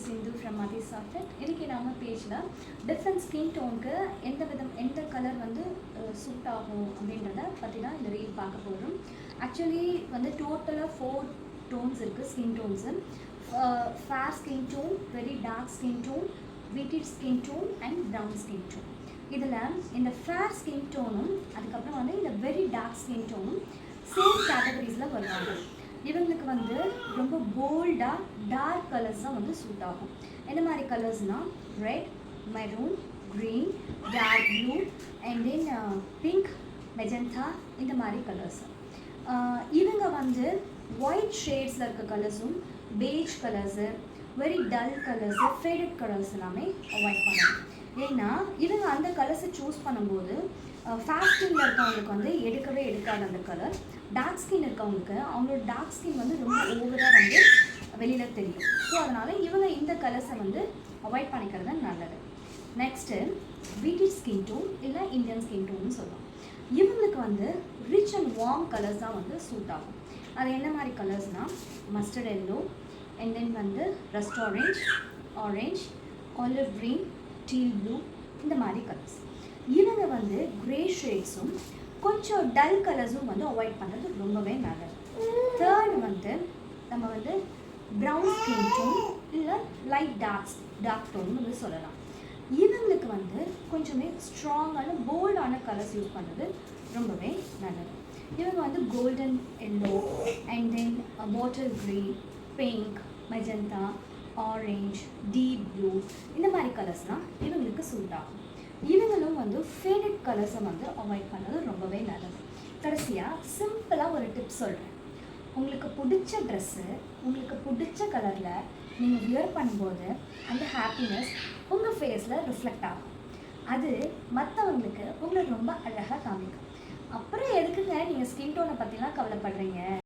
Sindhu from Mati Software. இன்னைக்கு நம்ம பேஜ்ல டிஃப்ரெண்ட் ஸ்கின் டோனுக்கு எந்த கலர் வந்து சூட் ஆகும் அப்படின்றத பற்றி தான் இந்த ரீல் பார்க்க போகிறோம். ஆக்சுவலி வந்து டோட்டலாக 4 டோன்ஸ் இருக்குது skin tones. Fair skin tone, very dark skin tone, wheated skin tone and brown skin tone. இதில் இந்த ஃபேர் ஸ்கின் டோனும் அதுக்கப்புறம் வந்து இந்த வெரி டார்க் ஸ்கின் டோனும் சேம் கேட்டகரிஸில் வருவாங்க. இவங்களுக்கு வந்து ரொம்ப போல்டாக டார்க் கலர்ஸ் தான் வந்து சூட் ஆகும். என்ன மாதிரி கலர்ஸ்னால் red, maroon, green, dark blue and then pink, magenta, இந்த மாதிரி கலர்ஸ். இவங்க வந்து ஒயிட் ஷேட்ஸில் இருக்க கலர்ஸும், beige colours, very dull colours, faded colours எல்லாமே அவாய்ட் பண்ணணும். ஏன்னா இவங்க அந்த கலர்ஸை சூஸ் பண்ணும்போது ஃபேர் ஸ்கின்னில் இருக்கவங்களுக்கு வந்து எடுக்கவே எடுக்காது அந்த கலர். டார்க் ஸ்கின் இருக்கவங்களுக்கு அவங்களோட டார்க் ஸ்கின் வந்து ரொம்ப ஓவராக வந்து வெளியில் தெரியும். ஸோ அதனால் இவங்க இந்த கலர்ஸை வந்து அவாய்ட் பண்ணிக்கிறது நல்லது. நெக்ஸ்ட்டு வீட்டட் ஸ்கின் டோன் இல்லை இந்தியன் ஸ்கின் டோன்னு சொல்லலாம். இவங்களுக்கு வந்து ரிச் அண்ட் வார்ம் கலர்ஸ் தான் வந்து சூட் ஆகும். அது என்ன மாதிரி கலர்ஸ்னால் மஸ்டர்ட் எல்லோ அண்ட் தென் வந்து rust orange, olive green, deal blue, இந்த மாதிரி கலர்ஸ். இவங்க வந்து க்ரே ஷேட்ஸும் கொஞ்சம் டல் கலர்ஸும் வந்து அவாய்ட் பண்ணுறது ரொம்பவே நல்லது. தேர்ட் வந்து நம்ம வந்து ப்ரௌன் ஸ்கின் டோன் இல்லை லைட் டார்க் டோன் வந்து சொல்லலாம். இவங்களுக்கு வந்து கொஞ்சமே ஸ்ட்ராங்கான போல்டான கலர்ஸ் யூஸ் பண்ணுறது ரொம்பவே நல்லது. இவங்க வந்து golden yellow and then bottle green, pink, magenta, orange, deep blue, இந்த மாதிரி கலர்ஸ்லாம் இவங்களுக்கு சூட் ஆகும். இவங்களும் வந்து ஃபேடட் கலர்ஸை வந்து அவாய்ட் பண்ணுறது ரொம்பவே நல்லது. கடைசியாக சிம்பிளாக ஒரு டிப்ஸ் சொல்கிறேன். உங்களுக்கு பிடிச்ச ட்ரெஸ்ஸு உங்களுக்கு பிடிச்ச கலரில் நீங்கள் வியர் பண்ணும்போது அந்த ஹாப்பினஸ் உங்கள் ஃபேஸில் ரிஃப்ளெக்ட் ஆகும். அது மற்றவங்களுக்கு உங்களை ரொம்ப அழகாக காமிக்கும். அப்புறம் எதுக்குங்க நீங்கள் ஸ்கின் டோனை பற்றிலாம் கவலைப்படுறீங்க?